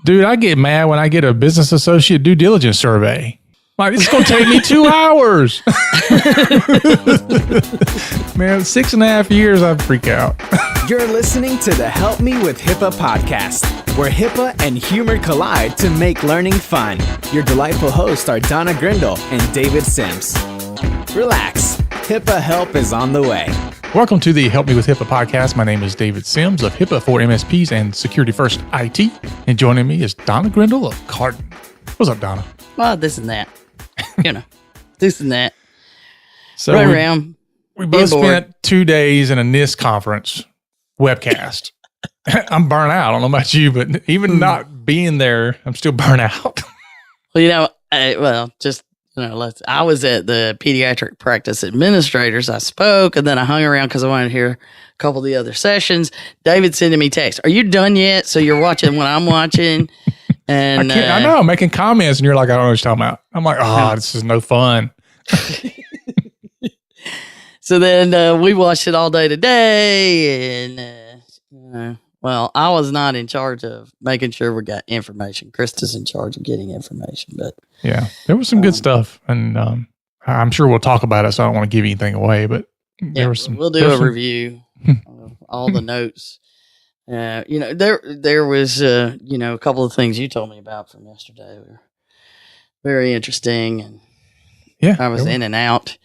Dude, I get mad when I get a business associate due diligence survey. Like, it's going to take me 2 hours. Man, 6.5 years, I freak out. You're listening to the Help Me with HIPAA podcast, where HIPAA and humor collide to make learning fun. Your delightful hosts are Donna Grindle and David Sims. Relax, HIPAA help is on the way. Welcome to the Help Me with HIPAA podcast. My name is David Sims of HIPAA for MSPs and Security First IT. And joining me is Donna Grindle of Carton. What's up, Donna? Well, this and that. This and that. So Run around. We both spent 2 days in a NIST conference webcast. I'm burnt out. I don't know about you, but even not being there, I'm still burnt out. Well, I was at the pediatric practice administrators. I spoke and then I hung around because I wanted to hear a couple of the other sessions. David sending me text. Are you done yet? So you're watching what I'm watching. And I know, I'm making comments and you're like, I don't know what you're talking about. I'm like, this is no fun. So then we watched it all day today. And, I was not in charge of making sure we got information. Krista's in charge of getting information. But yeah, there was some good stuff. And I'm sure we'll talk about it, so I don't want to give anything away. But there was some. We'll do a review of all the notes. There was, a couple of things you told me about from yesterday were very interesting. And yeah, I was in and out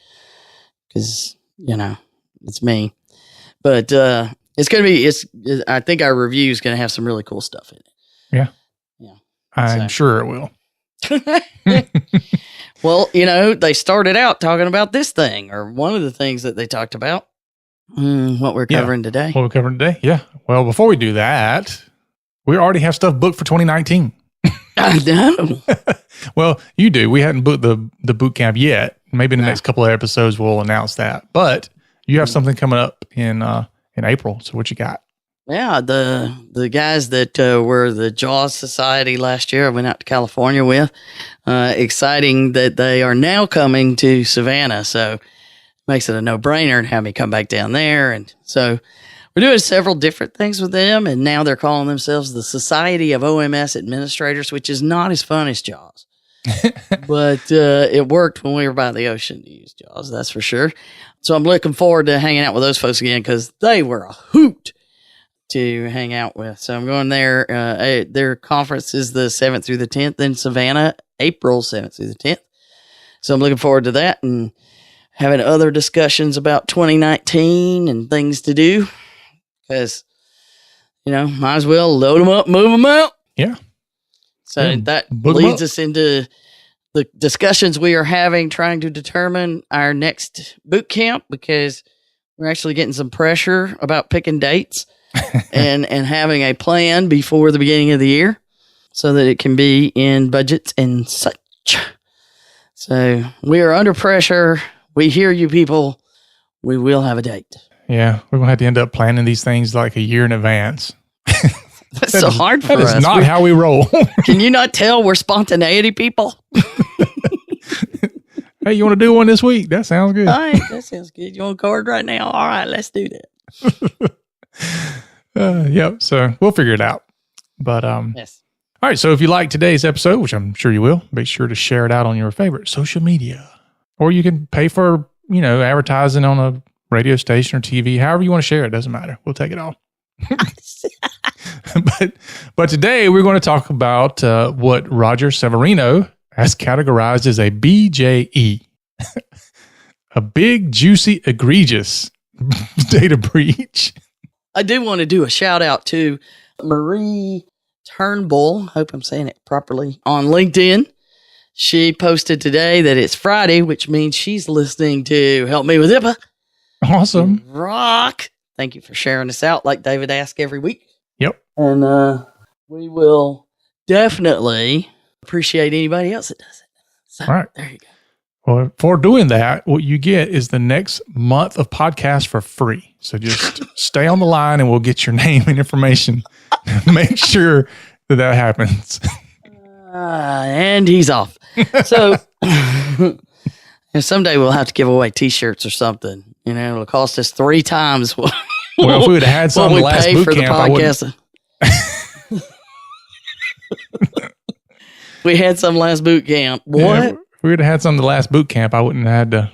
because, it's me. But I think our review is going to have some really cool stuff in it. Yeah. Yeah. I'm sure it will. Well, they started out talking about this thing, or one of the things that they talked about. What we're covering today. What we're covering today. Yeah. Well, before we do that, we already have stuff booked for 2019. I know. Well, you do. We hadn't booked the boot camp yet. Maybe in the next couple of episodes we'll announce that. But you have something coming up in April. So what you got? Yeah, the guys that were the JAWS Society last year, I went out to California with. Exciting that they are now coming to Savannah. So makes it a no-brainer to have me come back down there. And so we're doing several different things with them. And now they're calling themselves the Society of OMS Administrators, which is not as fun as JAWS. But it worked when we were by the ocean to use JAWS, that's for sure. So I'm looking forward to hanging out with those folks again because they were a hoot to hang out with. So I'm going there. Their conference is the 7th through the 10th in Savannah, April 7th through the 10th. So I'm looking forward to that and having other discussions about 2019 and things to do because, might as well load them up, move them out. Yeah. So that leads us into the discussions we are having, trying to determine our next boot camp because we're actually getting some pressure about picking dates and having a plan before the beginning of the year so that it can be in budgets and such. So we are under pressure. We hear you people. We will have a date. Yeah, we're going to have to end up planning these things like a year in advance. That's so hard for us. That is not how we roll. Can you not tell we're spontaneity people? Hey, you want to do one this week? That sounds good. All right, that sounds good. You want a card right now? All right, let's do that. Yep, so we'll figure it out. But yes. All right, so if you like today's episode, which I'm sure you will, make sure to share it out on your favorite social media. Or you can pay for, advertising on a radio station or TV. However you want to share it, doesn't matter. We'll take it all. But today we're going to talk about what Roger Severino has categorized as a BJE, a big, juicy, egregious data breach. I do want to do a shout out to Marie Turnbull. Hope I'm saying it properly on LinkedIn. She posted today that it's Friday, which means she's listening to Help Me with HIPAA. Awesome. Rock. Thank you for sharing this out like David asks every week. Yep. And we will definitely appreciate anybody else that does it. So, all right. There you go. Well, for doing that, what you get is the next month of podcast for free. So just stay on the line and we'll get your name and information. Make sure that happens. And he's off. So someday we'll have to give away T-shirts or something. It'll cost us 3 times what Well, if we would have had some last boot camp, I wouldn't. We had some last boot camp. What? Yeah, if we would have had some of the last boot camp, I wouldn't have had to,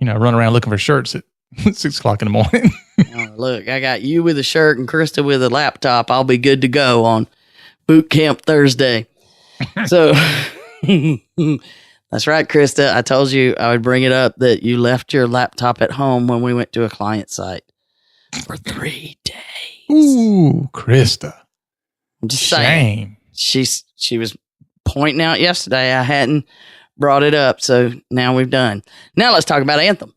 run around looking for shirts at 6 o'clock in the morning. Look, I got you with a shirt and Krista with a laptop. I'll be good to go on boot camp Thursday. So that's right, Krista. I told you I would bring it up that you left your laptop at home when we went to a client site for 3 days. Ooh, Krista. I'm just saying. She was pointing out yesterday I hadn't brought it up, so now we've done. Now let's talk about Anthem.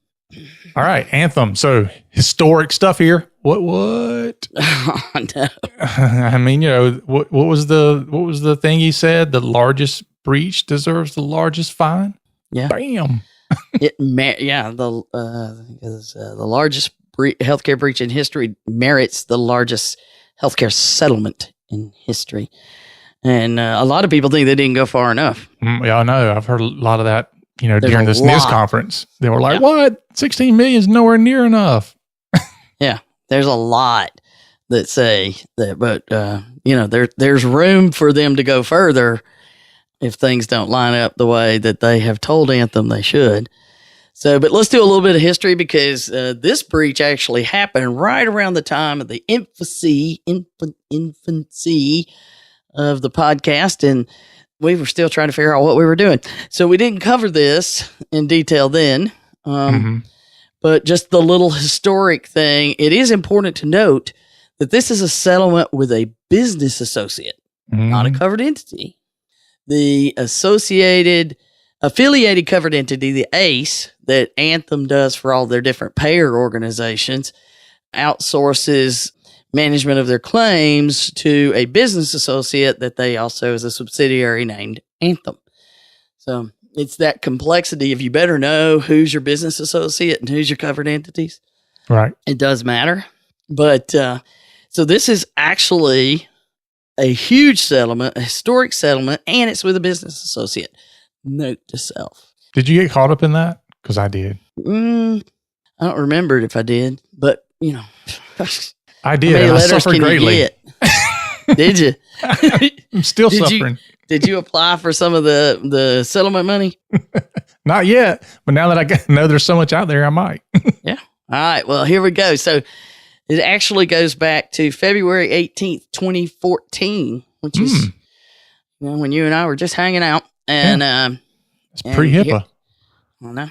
All right, Anthem. So historic stuff here. What? Oh, no. I mean, what was the thing he said? The largest breach deserves the largest fine. Yeah. Bam. The largest healthcare breach in history merits the largest healthcare settlement in history. And a lot of people think they didn't go far enough. Yeah, I know. I've heard a lot of that, during this news conference. They were like, what? 16 million is nowhere near enough. Yeah, there's a lot that say that, but, there's room for them to go further if things don't line up the way that they have told Anthem they should. So, but let's do a little bit of history because this breach actually happened right around the time of the infancy of the podcast, and we were still trying to figure out what we were doing. So we didn't cover this in detail then, but just the little historic thing. It is important to note that this is a settlement with a business associate, not a covered entity. The affiliated covered entity, the ACE, that Anthem does for all their different payer organizations, outsources management of their claims to a business associate that they also is a subsidiary named Anthem. So it's that complexity of you better know who's your business associate and who's your covered entities. Right. It does matter. But so this is actually a huge settlement, a historic settlement, and it's with a business associate. Note to self. Did you get caught up in that? Because I did. I don't remember if I did, but I did. And I suffered greatly. Did you? I'm still suffering. Did you apply for some of the settlement money? Not yet, but now that I know there's so much out there, I might. Yeah. All right. Well, here we go. So it actually goes back to February 18th, 2014, which is when you and I were just hanging out. And it's pre-HIPAA. I know.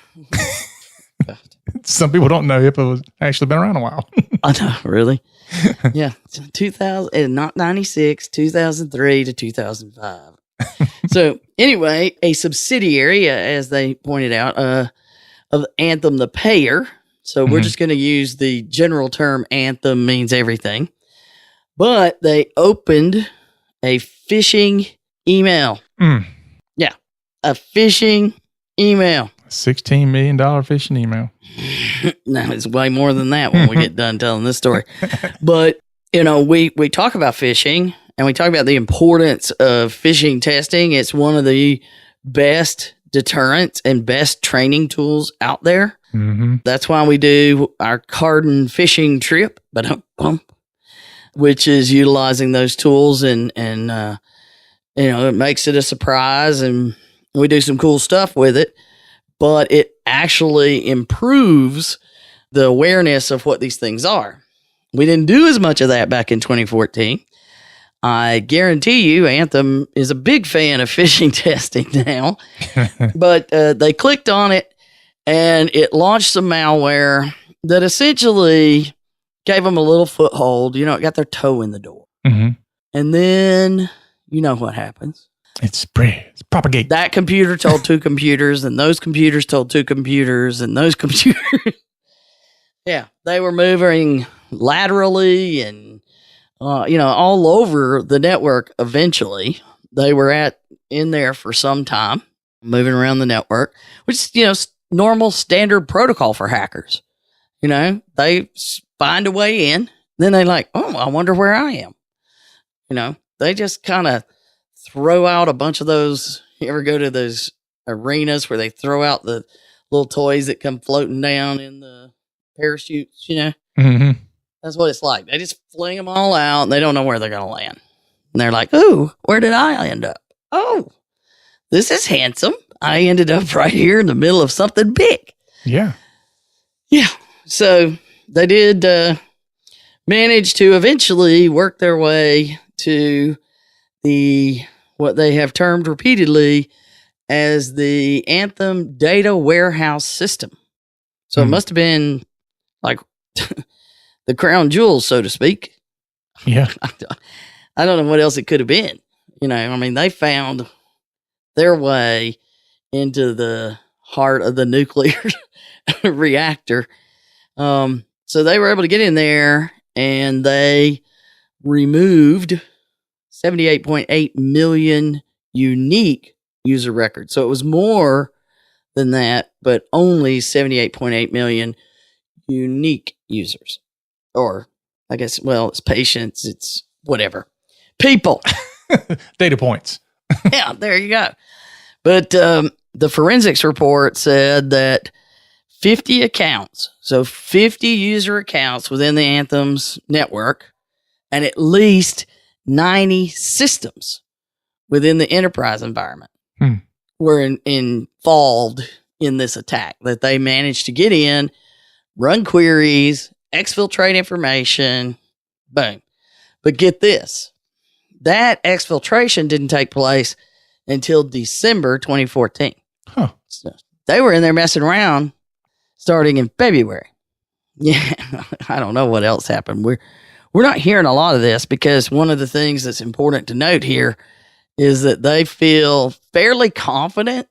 Some people don't know HIPAA has actually been around a while. I know, really? Yeah. 2000, not 96, 2003 to 2005. So anyway, a subsidiary, as they pointed out, of Anthem, the payer. So we're just going to use the general term Anthem means everything. But they opened a phishing email. Yeah. A phishing email. $16 million phishing email. No, it's way more than that when we get done telling this story. But, we talk about phishing and we talk about the importance of phishing testing. It's one of the best deterrents and best training tools out there. That's why we do our Cardin phishing trip, which is utilizing those tools and it makes it a surprise and we do some cool stuff with it. But it actually improves the awareness of what these things are. We didn't do as much of that back in 2014. I guarantee you Anthem is a big fan of phishing testing now. But they clicked on it and it launched some malware that essentially gave them a little foothold. It got their toe in the door. And then you know what happens. It's propagate. That computer told two computers, and those computers told two computers, and those computers. Yeah, they were moving laterally and, all over the network eventually. They were in there for some time, moving around the network, which is, normal standard protocol for hackers. They find a way in, then they I wonder where I am. They just kind of throw out a bunch of those. You ever go to those arenas where they throw out the little toys that come floating down in the parachutes, That's what it's like. They just fling them all out and they don't know where they're going to land. And they're like, oh, where did I end up? Oh, this is handsome. I ended up right here in the middle of something big. Yeah. Yeah. So they did manage to eventually work their way to what they have termed repeatedly as the Anthem data warehouse system. So it must have been like the crown jewels, so to speak. Yeah. I don't know what else it could have been. They found their way into the heart of the nuclear reactor. So they were able to get in there and they removed 78.8 million unique user records. So it was more than that, but only 78.8 million unique users. Or I guess, it's patients, it's whatever. People. Data points. Yeah, there you go. But the forensics report said that 50 accounts, so 50 user accounts within the Anthem's network, and at least 90 systems within the enterprise environment were involved in this attack, that they managed to get in, run queries, exfiltrate information, boom. But get this, that exfiltration didn't take place until December 2014. Huh. So they were in there messing around starting in February. Yeah, I don't know what else happened. We're not hearing a lot of this because one of the things that's important to note here is that they feel fairly confident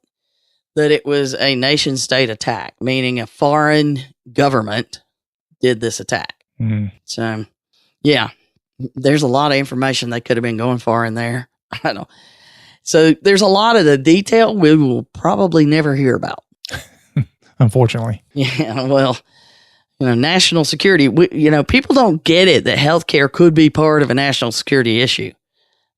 that it was a nation state attack, meaning a foreign government did this attack. So, yeah, there's a lot of information they could have been going for in there. I don't. So there's a lot of the detail we will probably never hear about. Unfortunately. Yeah, well, national security, people don't get it that healthcare could be part of a national security issue.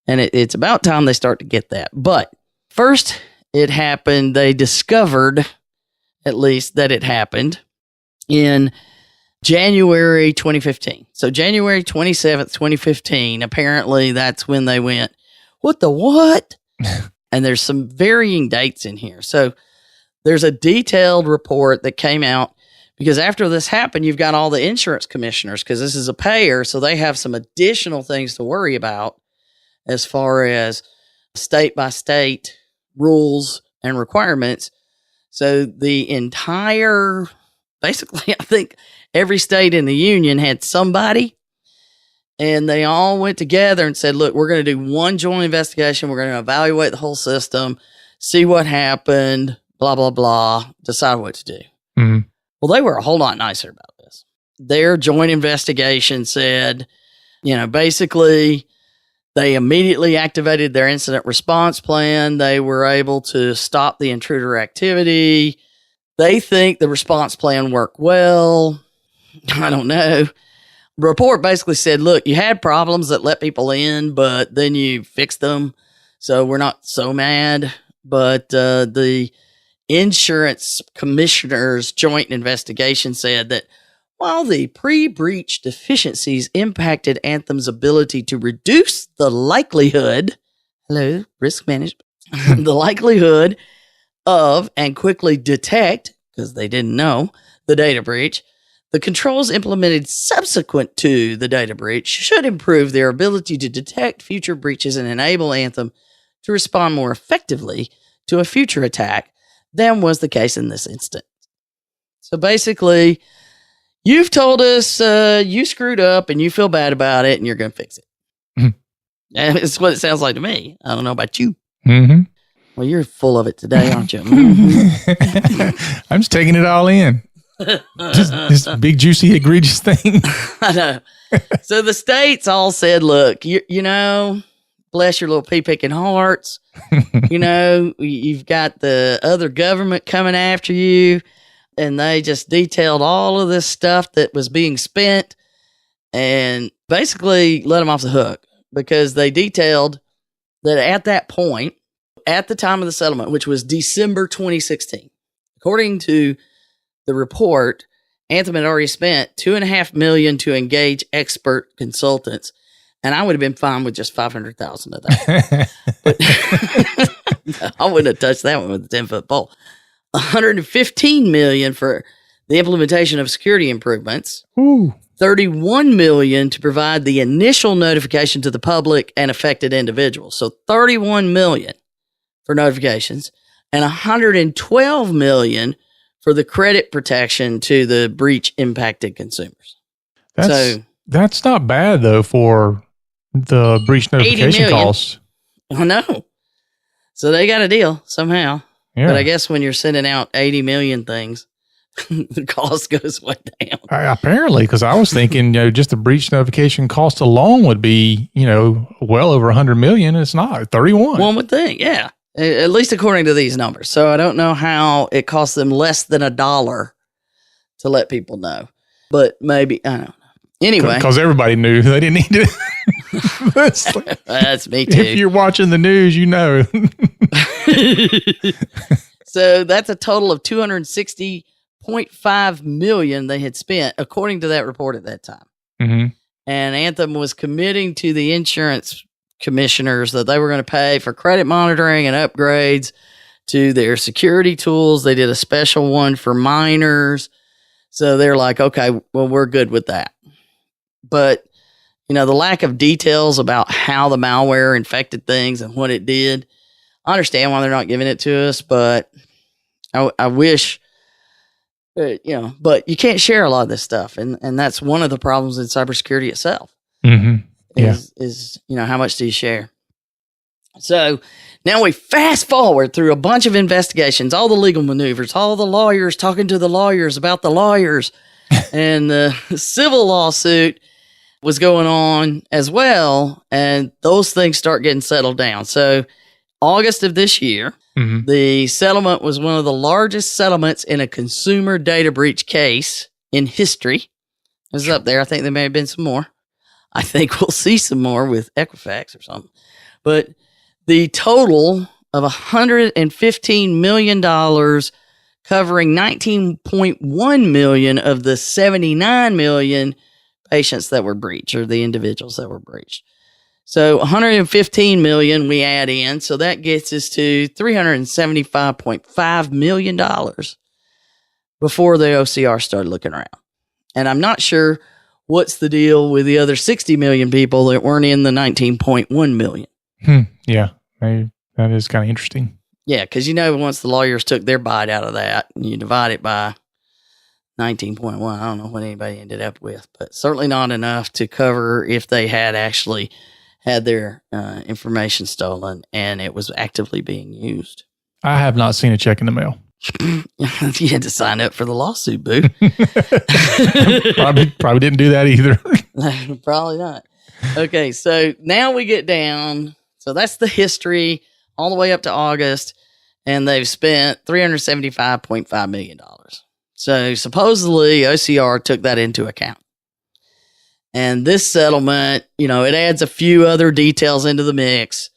And it's about time they start to get that. But first it happened, they discovered at least that it happened in January 2015. So January 27th, 2015, apparently that's when they went, what the what? And there's some varying dates in here. So there's a detailed report that came out because after this happened, you've got all the insurance commissioners because this is a payer. So they have some additional things to worry about as far as state by state rules and requirements. So the entire, basically, I think every state in the union had somebody, and they all went together and said, look, we're going to do one joint investigation. We're going to evaluate the whole system, see what happened, blah, blah, blah, decide what to do. Mm-hmm. Well, they were a whole lot nicer about this. Their joint investigation said, basically, they immediately activated their incident response plan. They were able to stop the intruder activity. They think the response plan worked well. I don't know. The report basically said, look, you had problems that let people in, but then you fixed them. So we're not so mad. But the insurance commissioner's joint investigation said that while the pre-breach deficiencies impacted Anthem's ability to reduce the likelihood, risk management, the likelihood of and quickly detect, because they didn't know, the data breach, the controls implemented subsequent to the data breach should improve their ability to detect future breaches and enable Anthem to respond more effectively to a future attack than was the case in this instance. So basically, you've told us you screwed up and you feel bad about it and you're going to fix it. Mm-hmm. And it's what it sounds like to me. I don't know about you. Mm-hmm. Well, you're full of it today, aren't you? Mm-hmm. I'm just taking it all in. Just this big, juicy, egregious thing. I know. So the states all said, look, you know, bless your little pea-picking hearts. You've got the other government coming after you. And they just detailed all of this stuff that was being spent and basically let them off the hook because they detailed that at that point, at the time of the settlement, which was December 2016, according to the report, Anthem had already spent $2.5 million to engage expert consultants. And I would have been fine with just 500,000 of that. But I wouldn't have touched that one with a 10-foot pole. 115 million for the implementation of security improvements. Ooh. 31 million to provide the initial notification to the public and affected individuals. So 31 million for notifications and 112 million for the credit protection to the breach impacted consumers. That's not bad though for the breach notification costs. I know. So they got a deal somehow. Yeah. But I guess when you're sending out 80 million things, the cost goes way down. Apparently, because I was thinking, just the breach notification cost alone would be, well over 100 million. It's not 31. One would think, yeah. At least according to these numbers. So I don't know how it costs them less than $1 to let people know. But maybe, I don't know. Anyway. Because everybody knew they didn't need to. That's me too. If you're watching the news, you know. So that's a total of 260.5 million they had spent, according to that report at that time. Mm-hmm. And Anthem was committing to the insurance commissioners that they were going to pay for credit monitoring and upgrades to their security tools. They did a special one for minors. So they're like, okay, well, we're good with that. But, the lack of details about how the malware infected things and what it did, I understand why they're not giving it to us, but I wish, but you can't share a lot of this stuff. And that's one of the problems in cybersecurity itself. Mm-hmm. Yeah. Is how much do you share? So now we fast forward through a bunch of investigations, all the legal maneuvers, all the lawyers talking to the lawyers about the lawyers, and the civil lawsuit was going on as well. And those things start getting settled down. So August of this year, mm-hmm. the settlement was one of the largest settlements in a consumer data breach case in history. It was up there. I think there may have been some more. I think we'll see some more with Equifax or something. But the total of $115 million covering 19.1 million of the 79 million patients that were breached, or the individuals that were breached. So 115 million we add in. So that gets us to $375.5 million before the OCR started looking around. And I'm not sure what's the deal with the other 60 million people that weren't in the 19.1 million. Yeah, maybe that is kind of interesting. Yeah, because once the lawyers took their bite out of that, and you divide it by 19.1, I don't know what anybody ended up with, but certainly not enough to cover if they had actually had their information stolen and it was actively being used. I have not seen a check in the mail. You had to sign up for the lawsuit, boo. probably didn't do that either. Probably not. Okay, so now we get down. So that's the history all the way up to August, and they've spent $375.5 million. So supposedly OCR took that into account. And this settlement, it adds a few other details into the mix,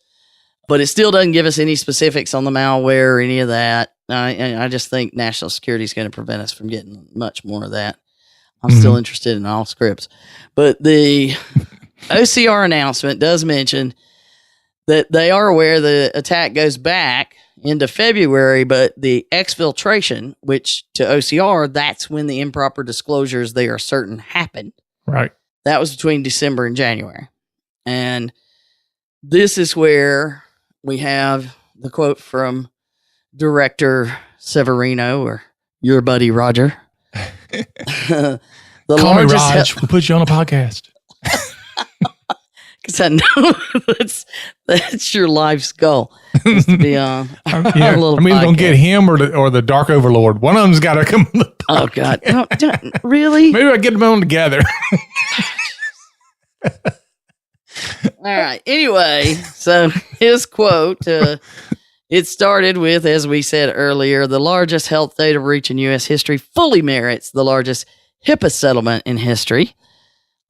but it still doesn't give us any specifics on the malware or any of that. I just think national security is going to prevent us from getting much more of that. I'm still interested in all scripts. But the OCR announcement does mention that they are aware the attack goes back into February, but the exfiltration, which to OCR, that's when the improper disclosures they are certain happened. Right. That was between December and January. And this is where we have the quote from Director Severino, or your buddy Roger. Call me Raj. We'll put you on a podcast. Because I know that's your life's goal, is to be on I'm either going to get him or the Dark Overlord. One of them's got to come on the podcast. Oh, God. No, really? Maybe I get them on together. All right. Anyway, so his quote, it started with, as we said earlier, the largest health data breach in U.S. history fully merits the largest HIPAA settlement in history.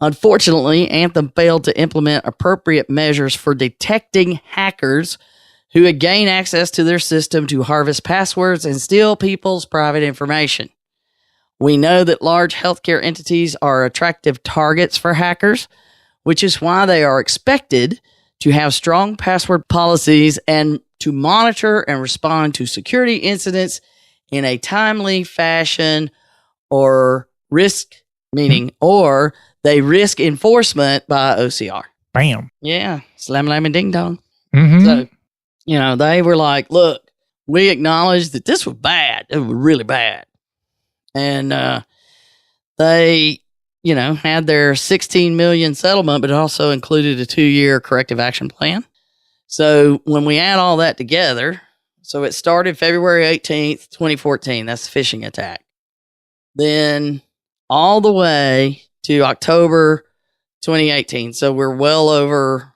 Unfortunately, Anthem failed to implement appropriate measures for detecting hackers who had gained access to their system to harvest passwords and steal people's private information. We know that large healthcare entities are attractive targets for hackers. which is why they are expected to have strong password policies and to monitor and respond to security incidents in a timely fashion or risk, meaning, or they risk enforcement by OCR. Bam. Yeah. Slam, lam, and ding dong. Mm-hmm. So, they were like, look, we acknowledge that this was bad. It was really bad. And they, had their $16 million settlement, but it also included a 2-year corrective action plan. So when we add all that together, so it started February 18th, 2014. That's the phishing attack. Then all the way to October 2018. So we're well over,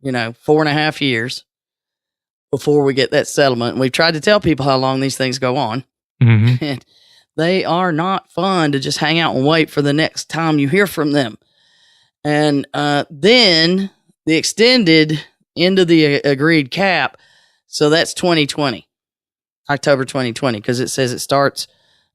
4.5 years before we get that settlement. And we've tried to tell people how long these things go on. Mm-hmm. And they are not fun to just hang out and wait for the next time you hear from them. And then the extended into the agreed cap. So that's 2020, October 2020, because it says it starts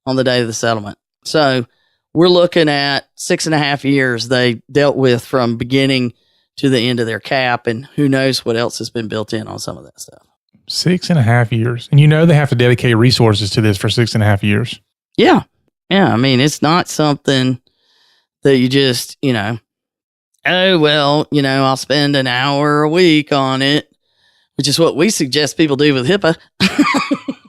on the day of the settlement. So we're looking at 6.5 years they dealt with from beginning to the end of their cap. And who knows what else has been built in on some of that stuff. 6.5 years. And they have to dedicate resources to this for 6.5 years. Yeah. Yeah. I mean, it's not something that you just, oh, well, I'll spend an hour a week on it, which is what we suggest people do with HIPAA.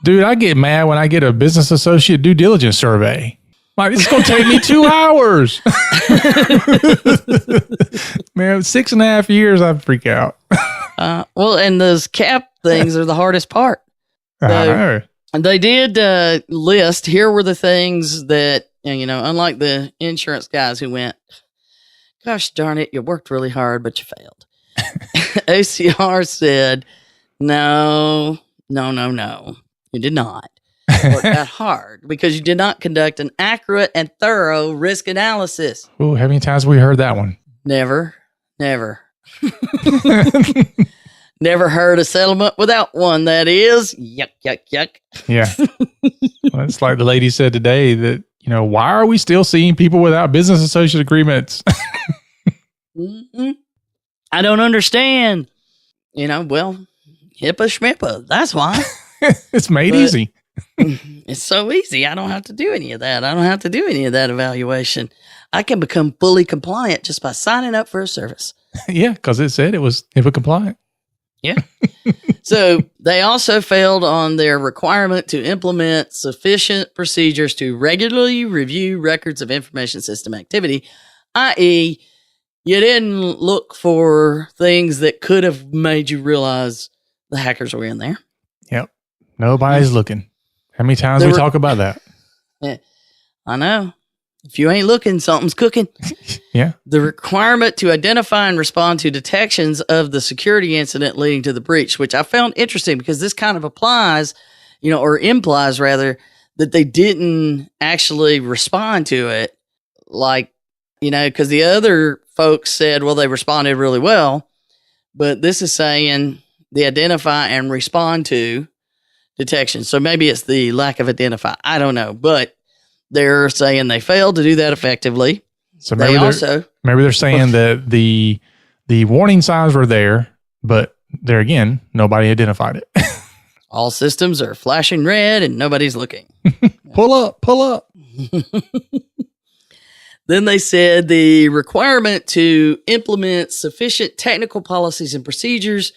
Dude, I get mad when I get a business associate due diligence survey. Like, it's going to take me 2 hours. Man, 6.5 years, I'd freak out. Well, and those cap things are the hardest part. I know. And they did list, here were the things that, unlike the insurance guys who went, gosh darn it, you worked really hard, but you failed. OCR said, no, you did not work that hard because you did not conduct an accurate and thorough risk analysis. Ooh, how many times have we heard that one? Never. Never heard a settlement without one, that is. Yuck. Yeah. Well, it's like the lady said today that, why are we still seeing people without business associate agreements? Mm-hmm. I don't understand. Well, HIPAA schmippa. That's why. It's made easy. It's so easy. I don't have to do any of that. I don't have to do any of that evaluation. I can become fully compliant just by signing up for a service. Yeah, because it said it was HIPAA compliant. Yeah. So they also failed on their requirement to implement sufficient procedures to regularly review records of information system activity, i.e., you didn't look for things that could have made you realize the hackers were in there. Yep. Nobody's looking. How many times we talk about that? Yeah, I know. If you ain't looking, something's cooking. Yeah. The requirement to identify and respond to detections of the security incident leading to the breach, which I found interesting because this kind of applies, or implies rather, that they didn't actually respond to it. Like, because the other folks said, well, they responded really well. But this is saying the identify and respond to detection. So maybe it's the lack of identify. I don't know. But they're saying they failed to do that effectively. So maybe they're saying that the warning signs were there, but there again, nobody identified it. All systems are flashing red and nobody's looking. Pull up. Then they said the requirement to implement sufficient technical policies and procedures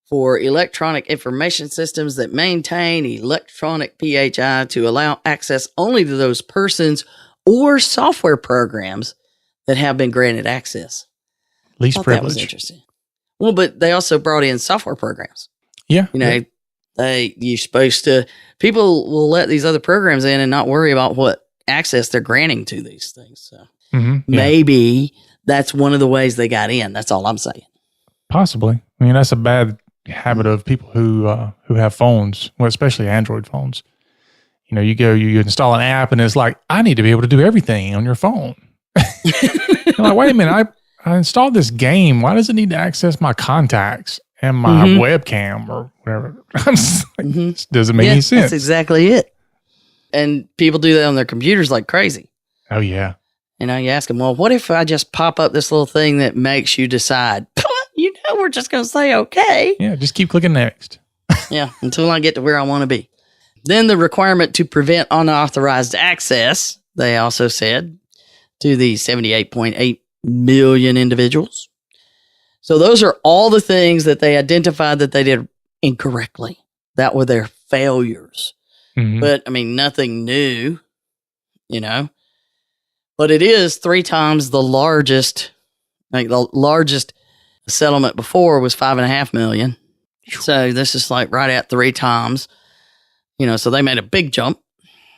for electronic information systems that maintain electronic PHI to allow access only to those persons or software programs that have been granted access. Least privilege. That was interesting. Well, but they also brought in software programs. Yeah. You're supposed to, people will let these other programs in and not worry about what access they're granting to these things. So maybe that's one of the ways they got in. That's all I'm saying. Possibly. I mean, that's a bad habit of people who have phones, well, especially Android phones. You install an app and it's like, I need to be able to do everything on your phone. You're like, wait a minute, I installed this game. Why does it need to access my contacts and my webcam or whatever? This doesn't make any sense. That's exactly it. And people do that on their computers like crazy. Oh, yeah. You ask them, well, what if I just pop up this little thing that makes you decide? We're just going to say, okay. Yeah, just keep clicking next. Yeah, until I get to where I want to be. Then the requirement to prevent unauthorized access, they also said, to the 78.8 million individuals. So those are all the things that they identified that they did incorrectly. That were their failures. Mm-hmm. But, nothing new, But it is 3 times the largest, the largest settlement before was $5.5 million. So this is like right at 3 times, so they made a big jump.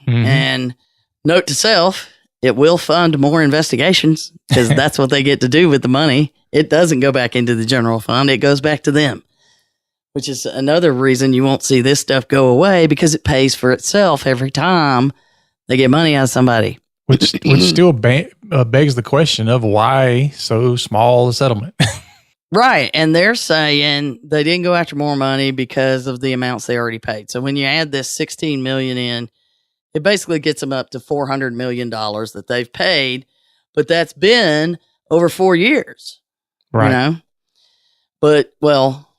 Mm-hmm. And note to self, it will fund more investigations because that's what they get to do with the money. It doesn't go back into the general fund. It goes back to them, which is another reason you won't see this stuff go away because it pays for itself every time they get money out of somebody. Which still begs the question of why so small a settlement. Right. And they're saying they didn't go after more money because of the amounts they already paid. So when you add this $16 million in, it basically gets them up to $400 million that they've paid, but that's been over 4 years. Right. But, well,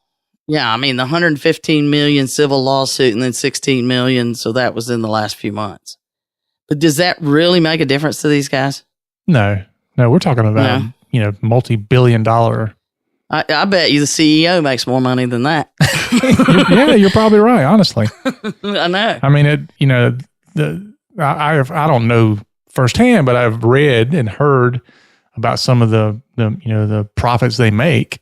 yeah, the 115 million civil lawsuit and then 16 million. So that was in the last few months. But does that really make a difference to these guys? No, we're talking about, multi-billion-dollar. I bet you the CEO makes more money than that. Yeah, you're probably right, honestly. I know. I don't know firsthand, but I've read and heard about some of the profits they make.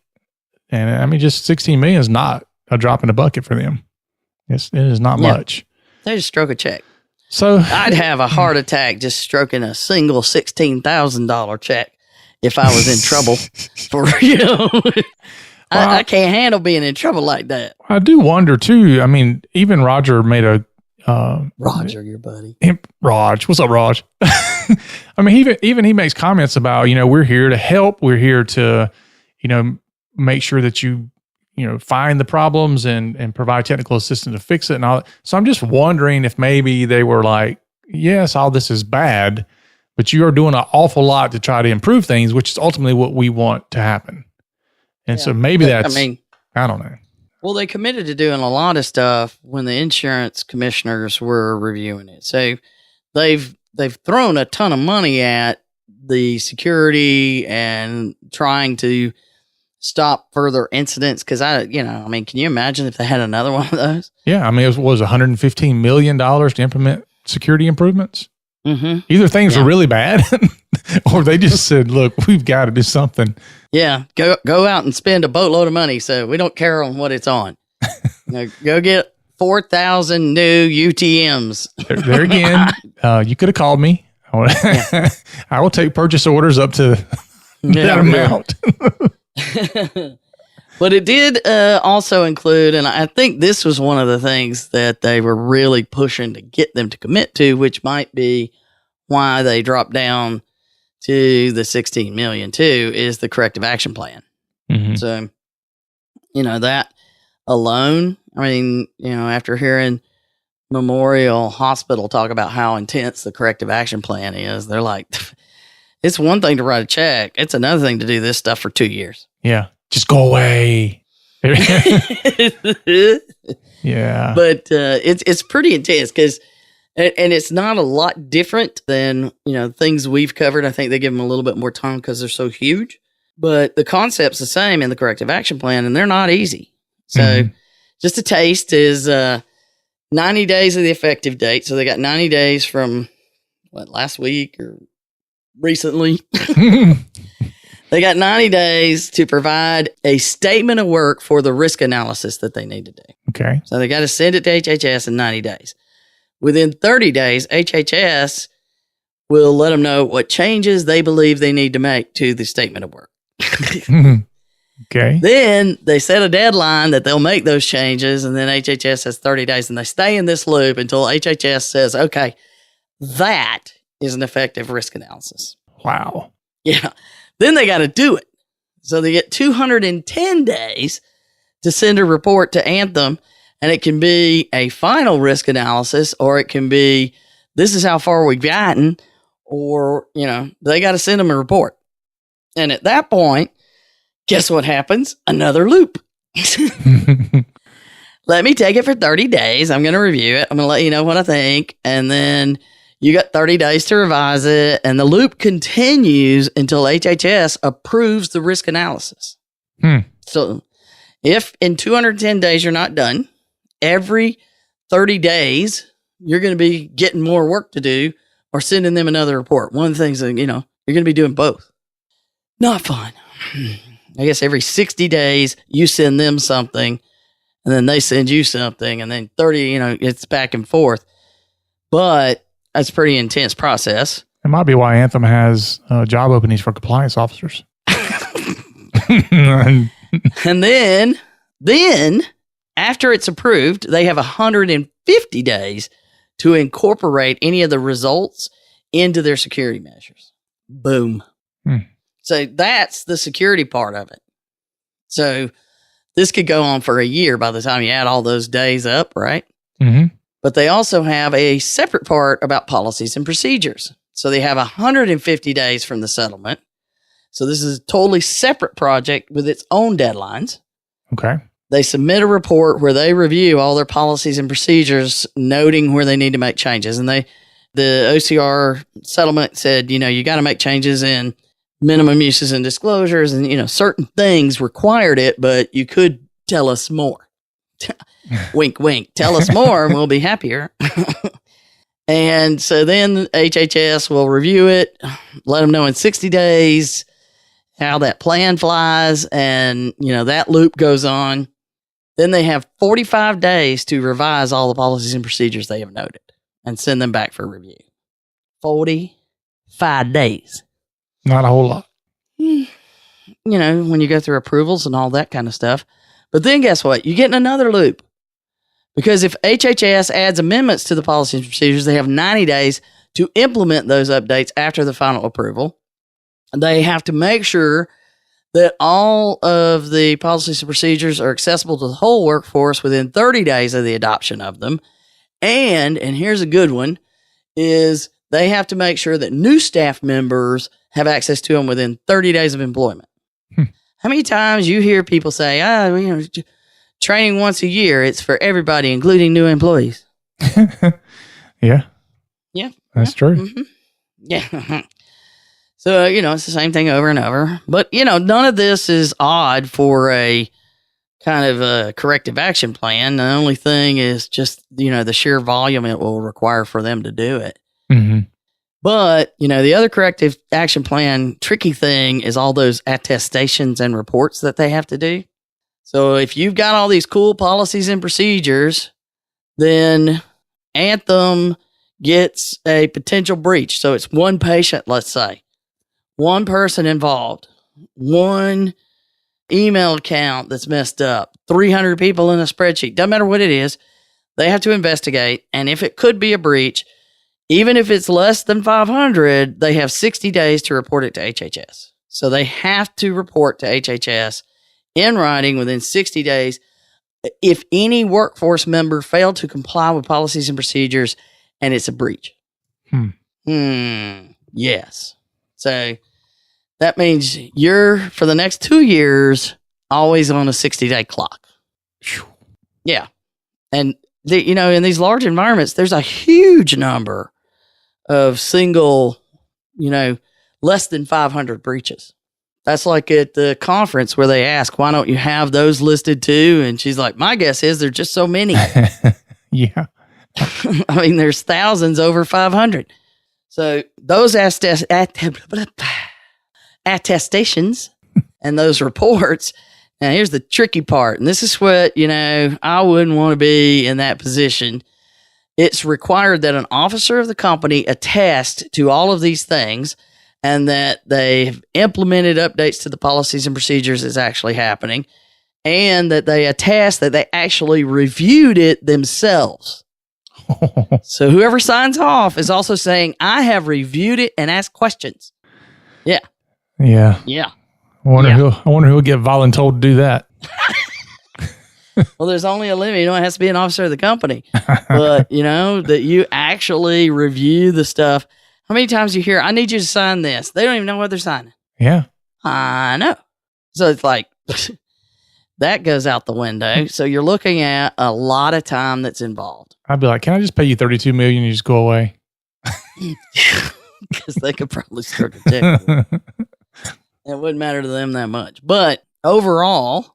And just 16 million is not a drop in the bucket for them. It is not much. They just stroke a check. So I'd have a heart attack just stroking a single $16,000 check if I was in trouble I can't handle being in trouble like that. I do wonder too. Even Roger made a Roger, your buddy. Raj, what's up, Raj? He makes comments about, we're here to help. We're here to, make sure that you find the problems and provide technical assistance to fix it and all that. So I'm just wondering if maybe they were like, yes, all this is bad, but you are doing an awful lot to try to improve things, which is ultimately what we want to happen. And so maybe that's, I don't know. Well, they committed to doing a lot of stuff when the insurance commissioners were reviewing it. So they've thrown a ton of money at the security and trying to stop further incidents. Cause can you imagine if they had another one of those? Yeah. It was $115 million to implement security improvements. Mm-hmm. Either things were really bad or they just said, look, we've got to do something. Yeah. Go out and spend a boatload of money. So we don't care on what it's on. Go get 4,000 new UTMs. There again, you could have called me. I will take purchase orders up to that amount. But it did also include, and I think this was one of the things that they were really pushing to get them to commit to, which might be why they dropped down to the 16 million too, is the corrective action plan. Mm-hmm. So, that alone, after hearing Memorial Hospital talk about how intense the corrective action plan is, they're like, it's one thing to write a check. It's another thing to do this stuff for 2 years. Yeah. Just go away. Yeah. But it's pretty intense because, and it's not a lot different than, things we've covered. I think they give them a little bit more time because they're so huge. But the concept's the same in the corrective action plan, and they're not easy. So just a taste is 90 days of the effective date. So they got 90 days from, last week or recently? They got 90 days to provide a statement of work for the risk analysis that they need to do. Okay. So they got to send it to HHS in 90 days. Within 30 days, HHS will let them know what changes they believe they need to make to the statement of work. Okay. Then they set a deadline that they'll make those changes, and then HHS has 30 days, and they stay in this loop until HHS says, okay, that is an effective risk analysis. Wow. Yeah. Then they got to do it. So they get 210 days to send a report to Anthem, and it can be a final risk analysis, or it can be, this is how far we've gotten, or, they got to send them a report. And at that point, guess what happens? Another loop. Let me take it for 30 days. I'm going to review it. I'm going to let you know what I think. And then you got 30 days to revise it. And the loop continues until HHS approves the risk analysis. So if in 210 days you're not done, every 30 days, you're going to be getting more work to do or sending them another report. One of the things that, you're going to be doing both. Not fun. I guess every 60 days, you send them something, and then they send you something, and then 30, it's back and forth. But that's a pretty intense process. It might be why Anthem has job openings for compliance officers. And then after it's approved, they have 150 days to incorporate any of the results into their security measures. Boom. So that's the security part of it. So this could go on for a year by the time you add all those days up, right? Mm-hmm. But they also have a separate part about policies and procedures. So they have 150 days from the settlement. So this is a totally separate project with its own deadlines. Okay. They submit a report where they review all their policies and procedures, noting where they need to make changes. And the OCR settlement said, you got to make changes in minimum uses and disclosures, and certain things required it, but you could tell us more. Wink, wink. Tell us more, and we'll be happier. And so then HHS will review it, let them know in 60 days how that plan flies, and that loop goes on. Then they have 45 days to revise all the policies and procedures they have noted and send them back for review. 45 days. Not a whole lot. When you go through approvals and all that kind of stuff. But then guess what? You get in another loop. Because if HHS adds amendments to the policies and procedures, they have 90 days to implement those updates after the final approval. They have to make sure that all of the policies and procedures are accessible to the whole workforce within 30 days of the adoption of them. And here's a good one, is they have to make sure that new staff members have access to them within 30 days of employment. How many times you hear people say, training once a year, it's for everybody, including new employees? Yeah. Yeah. That's true. Mm-hmm. Yeah. So, it's the same thing over and over. But, none of this is odd for a kind of a corrective action plan. The only thing is just, the sheer volume it will require for them to do it. Mm-hmm. But, the other corrective action plan tricky thing is all those attestations and reports that they have to do. So if you've got all these cool policies and procedures, then Anthem gets a potential breach. So it's one patient, let's say, one person involved, one email account that's messed up, 300 people in a spreadsheet. Doesn't matter what it is. They have to investigate. And if it could be a breach, even if it's less than 500, they have 60 days to report it to HHS. So they have to report to HHS in writing within 60 days if any workforce member failed to comply with policies and procedures and it's a breach. Yes. So that means you're, for the next 2 years, always on a 60-day clock. Yeah. And, in these large environments, there's a huge number of single, less than 500 breaches. That's like at the conference where they ask, why don't you have those listed too? And she's like, my guess is there's just so many. Yeah. I mean, there's thousands over 500. So those attestations and those reports. Now, here's the tricky part. And this is what, I wouldn't want to be in that position. It's required that an officer of the company attest to all of these things and that they've implemented updates to the policies and procedures that's actually happening, and that they attest that they actually reviewed it themselves. So whoever signs off is also saying, I have reviewed it and asked questions. Yeah. Yeah. Yeah. I wonder who will get voluntold to do that. Well, there's only a limit. It has to be an officer of the company. But, that you actually review the stuff. How many times you hear, I need you to sign this? They don't even know what they're signing. Yeah. I know. So it's like, that goes out the window. So you're looking at a lot of time that's involved. I'd be like, can I just pay you $32 million and you just go away? Because they could probably start a check. It wouldn't matter to them that much. But overall,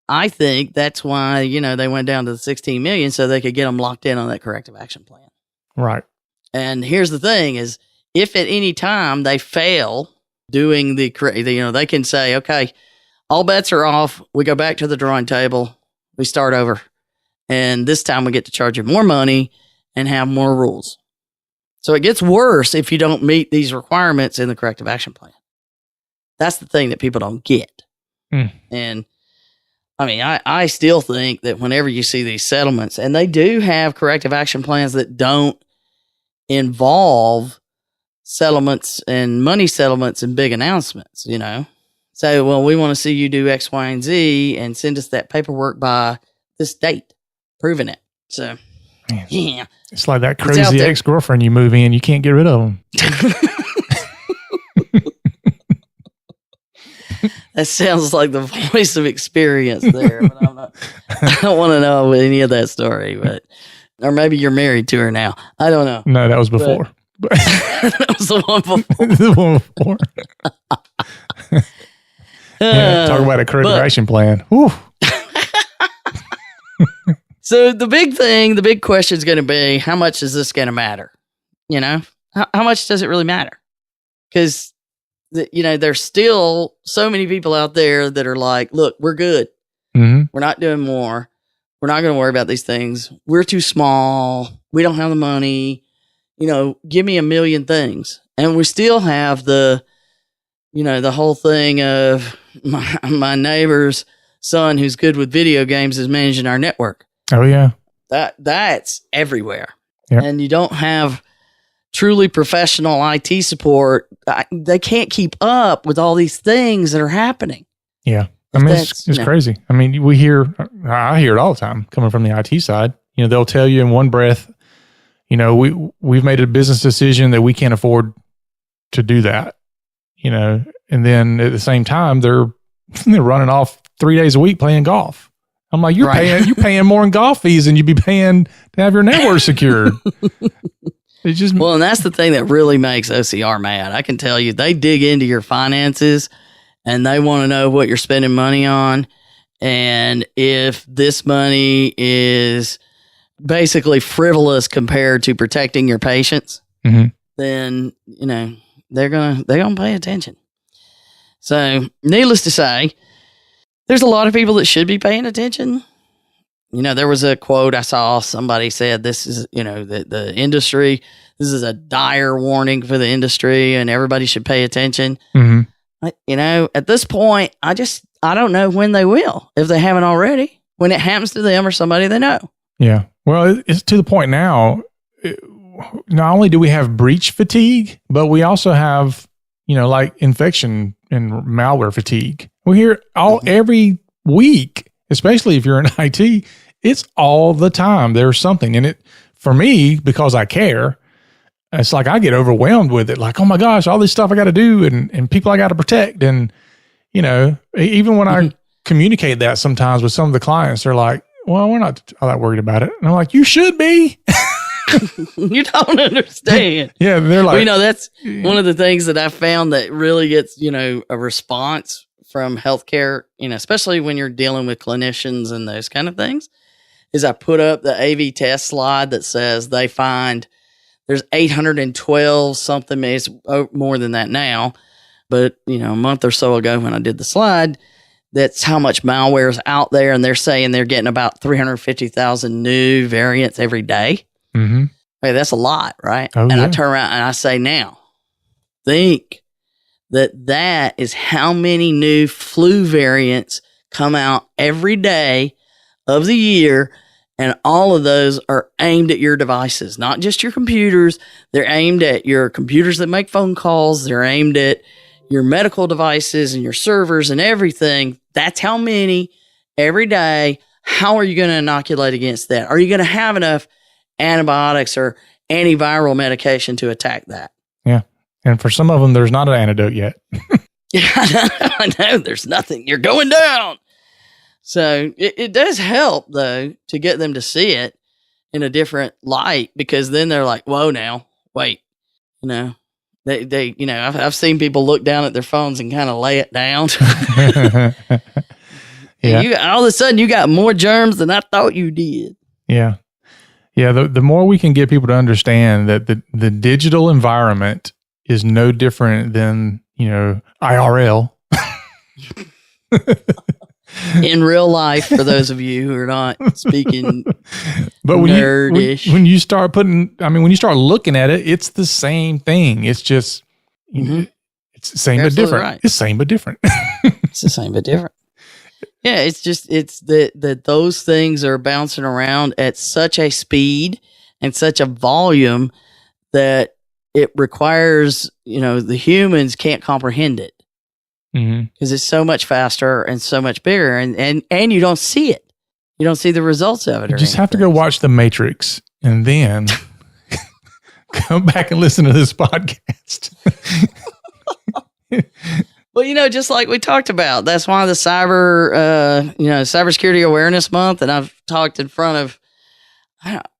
I think that's why, they went down to the 16 million so they could get them locked in on that corrective action plan. Right. And here's the thing is, if at any time they fail doing the correct, they can say, okay, all bets are off. We go back to the drawing table. We start over. And this time we get to charge you more money and have more rules. So it gets worse if you don't meet these requirements in the corrective action plan. That's the thing that people don't get. And I mean, I still think that whenever you see these settlements, and they do have corrective action plans that don't involve settlements and money settlements and big announcements, So, well, we want to see you do X, Y, and Z and send us that paperwork by this date, proving it. So, man, yeah. It's like that crazy ex-girlfriend you move in, you can't get rid of them. That sounds like the voice of experience there, but I don't want to know any of that story, or maybe you're married to her now. I don't know. No, that was before. That was the one before. The one before. Yeah, talk about a corrective action plan. Whew. So the big question is going to be, how much is this going to matter? How much does it really matter? Because, there's still so many people out there that are like, look, we're good. Mm-hmm. We're not doing more. We're not going to worry about these things. We're too small. We don't have the money. Give me a million things. And we still have the whole thing of my neighbor's son who's good with video games is managing our network. Oh, yeah. That's everywhere. Yep. And you don't have truly professional IT support. They can't keep up with all these things that are happening. Yeah. I mean, it's crazy. I mean, I hear it all the time coming from the IT side. They'll tell you in one breath, we've made a business decision that we can't afford to do that. And then at the same time, they're running off 3 days a week playing golf. I'm like, you're paying more in golf fees than you'd be paying to have your network secured. Well, and that's the thing that really makes OCR mad. I can tell you, they dig into your finances and they want to know what you're spending money on. And if this money is basically frivolous compared to protecting your patients, mm-hmm. then, they're gonna pay attention. So, needless to say, there's a lot of people that should be paying attention. There was a quote I saw. Somebody said, "This is, the industry. This is a dire warning for the industry, and everybody should pay attention." Mm-hmm. At this point, I don't know when they will, if they haven't already. When it happens to them or somebody they know. Yeah. Well, it's to the point now. Not only do we have breach fatigue, but we also have, like infection and malware fatigue. We hear every week, especially if you're in IT, it's all the time. There's something in it for me because I care. It's like I get overwhelmed with it. Like, oh my gosh, all this stuff I got to do and people I got to protect. And, even when I communicate that sometimes with some of the clients, they're like, well, we're not all that worried about it. And I'm like, you should be. You don't understand. Yeah, they're like, that's one of the things that I found that really gets, a response from healthcare, especially when you're dealing with clinicians and those kind of things, is I put up the AV test slide that says they find there's 812 something, it's more than that now, but a month or so ago when I did the slide, that's how much malware is out there, and they're saying they're getting about 350,000 new variants every day. Mm-hmm. Hey, that's a lot, right? Oh, and yeah. I turn around and I say, now, think that is how many new flu variants come out every day of the year, and all of those are aimed at your devices, not just your computers. They're aimed at your computers that make phone calls. They're aimed at your medical devices and your servers and everything. That's how many every day. How are you going to inoculate against that? Are you going to have enough antibiotics or antiviral medication to attack that. Yeah. And for some of them, there's not an antidote yet. Yeah, I know. There's nothing. You're going down. So it does help, though, to get them to see it in a different light, because then they're like, whoa, now, wait, they I've seen people look down at their phones and kind of lay it down. Yeah. All of a sudden, you got more germs than I thought you did. Yeah. Yeah. The more we can get people to understand that the digital environment is no different than, IRL. In real life, for those of you who are not speaking but nerdish. when you start when you start looking at it, it's the same thing. It's just, it's the same but different. Right. It's the same but different. It's the same but different. Yeah, it's that those things are bouncing around at such a speed and such a volume that it requires, the humans can't comprehend it. Because it's so much faster and so much bigger, and you don't see it. You don't see the results of it. You just have to go watch The Matrix and then come back and listen to this podcast. Well, just like we talked about, that's why the Cybersecurity Awareness Month, and I've talked in front of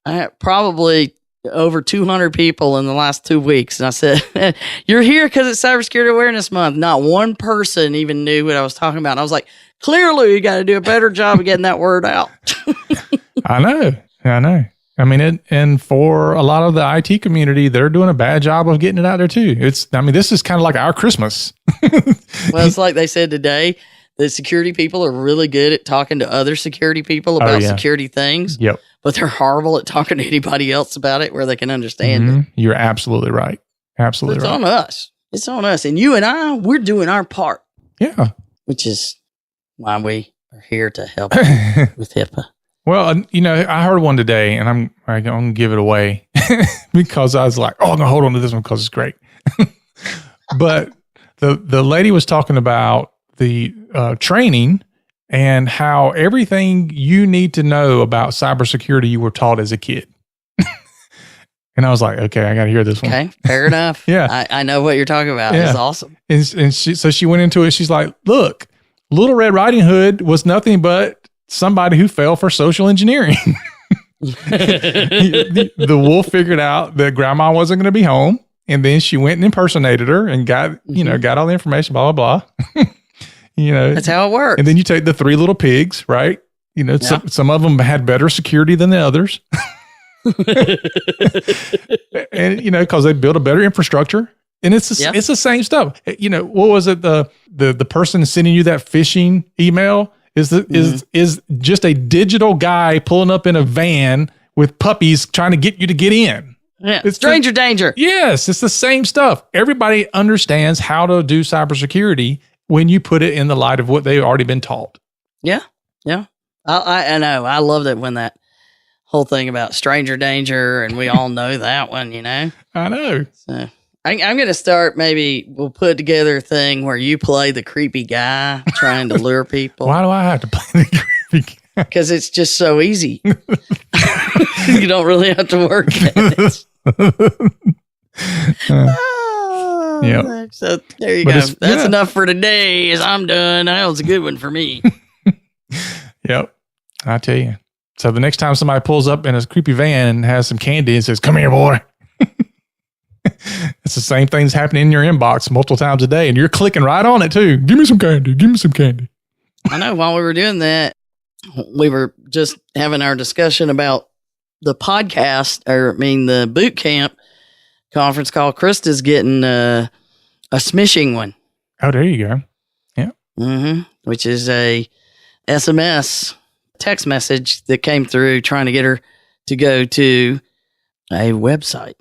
I probably over 200 people in the last 2 weeks. And I said, you're here because it's Cybersecurity Awareness Month. Not one person even knew what I was talking about. And I was like, clearly you got to do a better job of getting that word out. I know. I mean, and for a lot of the IT community, they're doing a bad job of getting it out there too. This is kind of like our Christmas. Well, it's like they said today, the security people are really good at talking to other security people about security things. Yep. But they're horrible at talking to anybody else about it where they can understand it. You're absolutely right. Absolutely right. It's on us. It's on us. And you and I, we're doing our part. Yeah. Which is why we are here to help with HIPAA. Well, I heard one today, and I'm going to give it away because I was like, I'm going to hold on to this one because it's great. But the lady was talking about the training and how everything you need to know about cybersecurity you were taught as a kid. And I was like, okay, I got to hear this one. Okay, fair enough. Yeah. I know what you're talking about. Yeah. It's awesome. And she went into it. She's like, look, Little Red Riding Hood was nothing but somebody who fell for social engineering. The wolf figured out that grandma wasn't going to be home. And then she went and impersonated her and got all the information, blah, blah, blah. That's how it works. And then you take the 3 little pigs, right? Some of them had better security than the others. And, because they built a better infrastructure. And it's the same stuff. What was it? The person sending you that phishing email is just a digital guy pulling up in a van with puppies trying to get you to get in. Yeah, it's stranger danger. Yes, it's the same stuff. Everybody understands how to do cybersecurity when you put it in the light of what they've already been taught. Yeah, yeah. I know. I loved it when that whole thing about stranger danger, and we all know that one, I know. So I'm going to start, maybe we'll put together a thing where you play the creepy guy trying to lure people. Why do I have to play the creepy guy? Because it's just so easy. You don't really have to work at it. So there you go. That's enough for today. As I'm done. That was a good one for me. Yep. I tell you. So the next time somebody pulls up in a creepy van and has some candy and says, "Come here, boy." It's the same things happening in your inbox multiple times a day, and you're clicking right on it too. Give me some candy. Give me some candy. I know. While we were doing that, we were just having our discussion about the podcast, the boot camp conference call. Krista's getting a smishing one. Oh, there you go. Yeah. Which is a SMS text message that came through trying to get her to go to a website.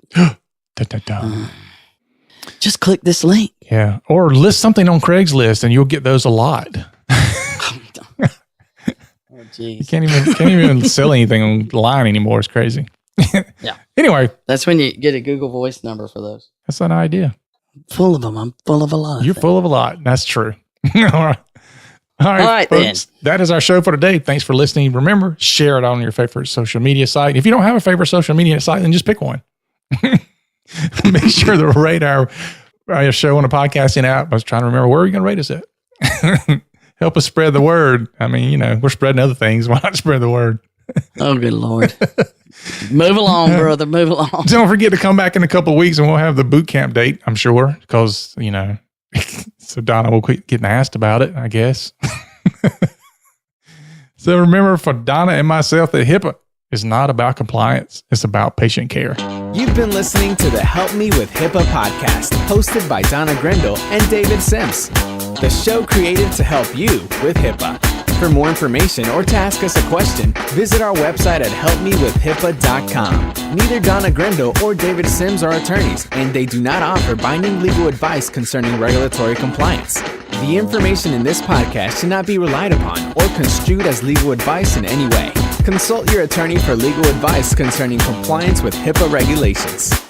Just click this link. Yeah. Or list something on Craigslist and you'll get those a lot. Oh, geez. You can't even sell anything online anymore. It's crazy. Yeah. Anyway. That's when you get a Google Voice number for those. That's an idea. Full of them. I'm full of a lot. You're full of a lot. That's true. All right, folks, then. That is our show for today. Thanks for listening. Remember, share it on your favorite social media site. If you don't have a favorite social media site, then just pick one. Make sure to rate our show on the podcasting app. I was trying to remember, where are you going to rate us at? Help us spread the word. I mean, we're spreading other things. Why not spread the word? Oh, good Lord. Move along, brother. Move along. Don't forget to come back in a couple of weeks and we'll have the boot camp date, I'm sure, because, so Donna will quit getting asked about it, I guess. So remember, for Donna and myself, that HIPAA is not about compliance. It's about patient care. You've been listening to the Help Me with HIPAA podcast, hosted by Donna Grindle and David Sims. The show created to help you with HIPAA. For more information or to ask us a question, visit our website at helpmewithhipaa.com. Neither Donna Grindle or David Sims are attorneys, and they do not offer binding legal advice concerning regulatory compliance. The information in this podcast should not be relied upon or construed as legal advice in any way. Consult your attorney for legal advice concerning compliance with HIPAA regulations.